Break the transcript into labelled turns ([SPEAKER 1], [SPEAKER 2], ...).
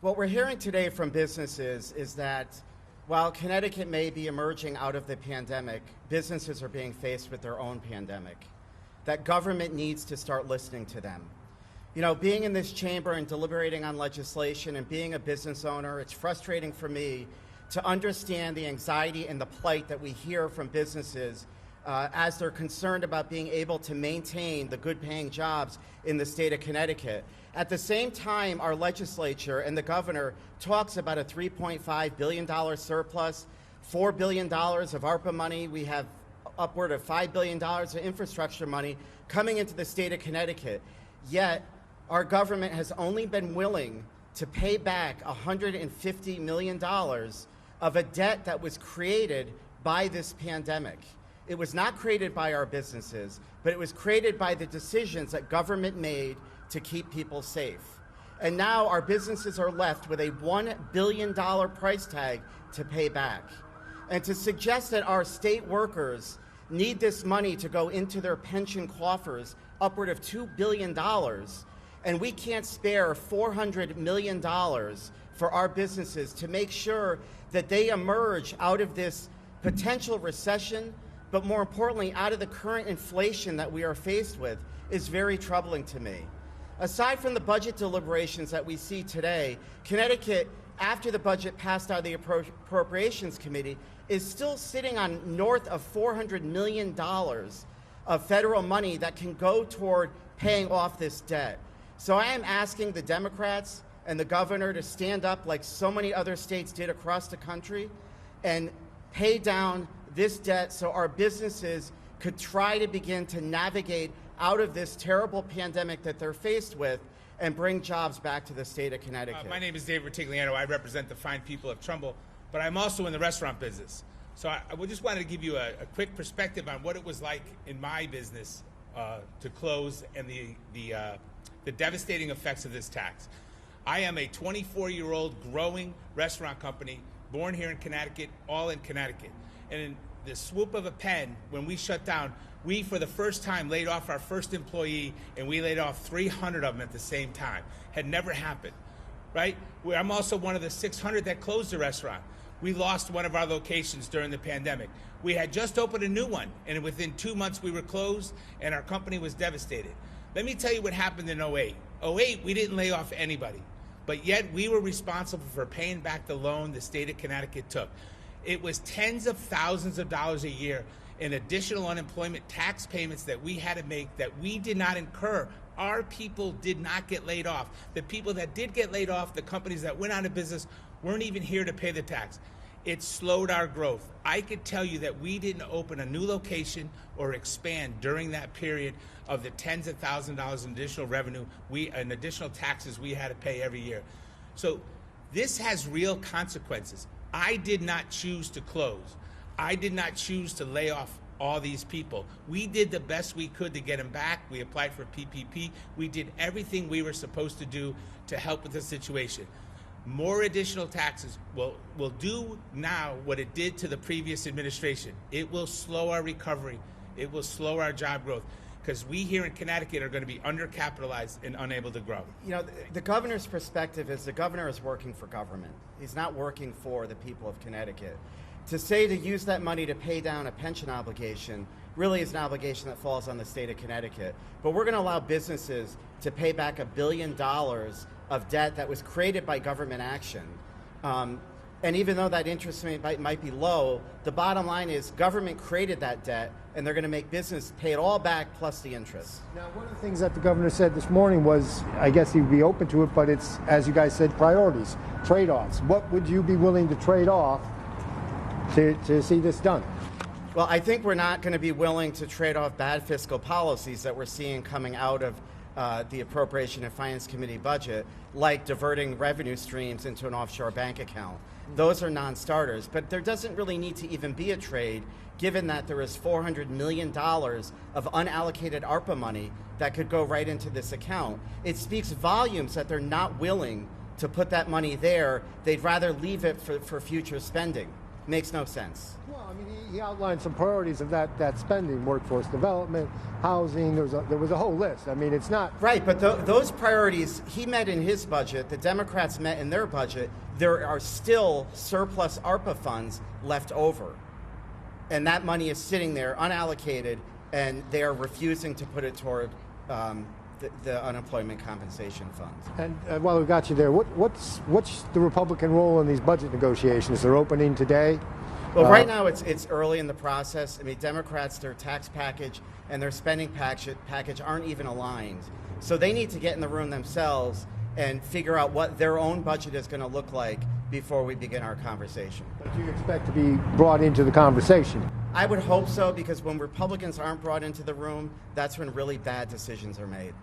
[SPEAKER 1] What we're hearing today from businesses is that while Connecticut may be emerging out of the pandemic, businesses are being faced with their own pandemic, that government needs to start listening to them. You know, being in this chamber and deliberating on legislation and being a business owner, it's frustrating for me to understand the anxiety and the plight that we hear from businesses as they're concerned about being able to maintain the good-paying jobs in the state of Connecticut. At the same time, our legislature and the governor talks about a $3.5 billion surplus, $4 billion of ARPA money. We have upward of $5 billion of infrastructure money coming into the state of Connecticut. Yet, our government has only been willing to pay back $150 million of a debt that was created by this pandemic. It was not created by our businesses, but it was created by the decisions that government made to keep people safe. And now our businesses are left with a $1 billion price tag to pay back. And to suggest that our state workers need this money to go into their pension coffers, upward of $2 billion, and we can't spare $400 million for our businesses to make sure that they emerge out of this potential recession, but more importantly, out of the current inflation that we are faced with, is very troubling to me. Aside from the budget deliberations that we see today, Connecticut, after the budget passed out of the Appropriations Committee, is still sitting on north of $400 million of federal money that can go toward paying off this debt. So I am asking the Democrats and the governor to stand up like so many other states did across the country and pay down this debt so our businesses could try to begin to navigate out of this terrible pandemic that they're faced with and bring jobs back to the state of Connecticut.
[SPEAKER 2] My name is Dave Rutigliano. I represent the fine people of Trumbull, but I'm also in the restaurant business. So I just wanted to give you a quick perspective on what it was like in my business to close and the devastating effects of this tax. I am a 24-year-old growing restaurant company, born here in Connecticut, all in Connecticut. And in the swoop of a pen, when we shut down, we, for the first time, laid off our first employee, and we laid off 300 of them at the same time. Had never happened, right? I'm also one of the 600 that closed the restaurant. We lost one of our locations during the pandemic. We had just opened a new one, and within 2 months we were closed, and our company was devastated. Let me tell you what happened in 08. 08, we didn't lay off anybody, but yet we were responsible for paying back the loan the state of Connecticut took. It was tens of thousands of dollars a year in additional unemployment tax payments that we had to make that we did not incur. Our people did not get laid off. The people that did get laid off, the companies that went out of business, weren't even here to pay the tax. It slowed our growth. I could tell you that we didn't open a new location or expand during that period of the tens of thousands of dollars in additional revenue and additional taxes we had to pay every year. So this has real consequences. I did not choose to close. I did not choose to lay off all these people. We did the best we could to get them back. We applied for PPP. We did everything we were supposed to do to help with the situation. More additional taxes will do now what it did to the previous administration. It will slow our recovery. It will slow our job growth, because we here in Connecticut are going to be undercapitalized and unable to grow.
[SPEAKER 1] You know, the governor's perspective is the governor is working for government. He's not working for the people of Connecticut. To say to use that money to pay down a pension obligation really is an obligation that falls on the state of Connecticut. But we're going to allow businesses to pay back $1 billion of debt that was created by government action. And even though that interest rate might be low, the bottom line is government created that debt, and they're going to make business pay it all back plus the interest.
[SPEAKER 3] Now, one of the things that the governor said this morning was, I guess he'd be open to it, but it's, as you guys said, priorities, trade-offs. What would you be willing to trade off to see this done?
[SPEAKER 1] Well, I think we're not going to be willing to trade off bad fiscal policies that we're seeing coming out of the Appropriation and Finance Committee budget, like diverting revenue streams into an offshore bank account. Those are non-starters, but there doesn't really need to even be a trade, given that there is $400 million of unallocated ARPA money that could go right into this account. It speaks volumes that they're not willing to put that money there. They'd rather leave it for future spending. Makes no sense.
[SPEAKER 3] Well, I mean, he outlined some priorities of that spending: workforce development, housing. There was a whole list. I mean, it's not
[SPEAKER 1] Right, but those priorities he met in his budget, the Democrats met in their budget. There are still surplus ARPA funds left over. And that money is sitting there unallocated, and they are refusing to put it toward the unemployment compensation fund.
[SPEAKER 3] And while we got you there, what's the Republican role in these budget negotiations? They're opening today.
[SPEAKER 1] Well, right now it's early in the process. I mean, Democrats, their tax package and their spending package aren't even aligned. So they need to get in the room themselves and figure out what their own budget is going to look like before we begin our conversation.
[SPEAKER 3] But you expect to be brought into the conversation?
[SPEAKER 1] I would hope so, because when Republicans aren't brought into the room, that's when really bad decisions are made.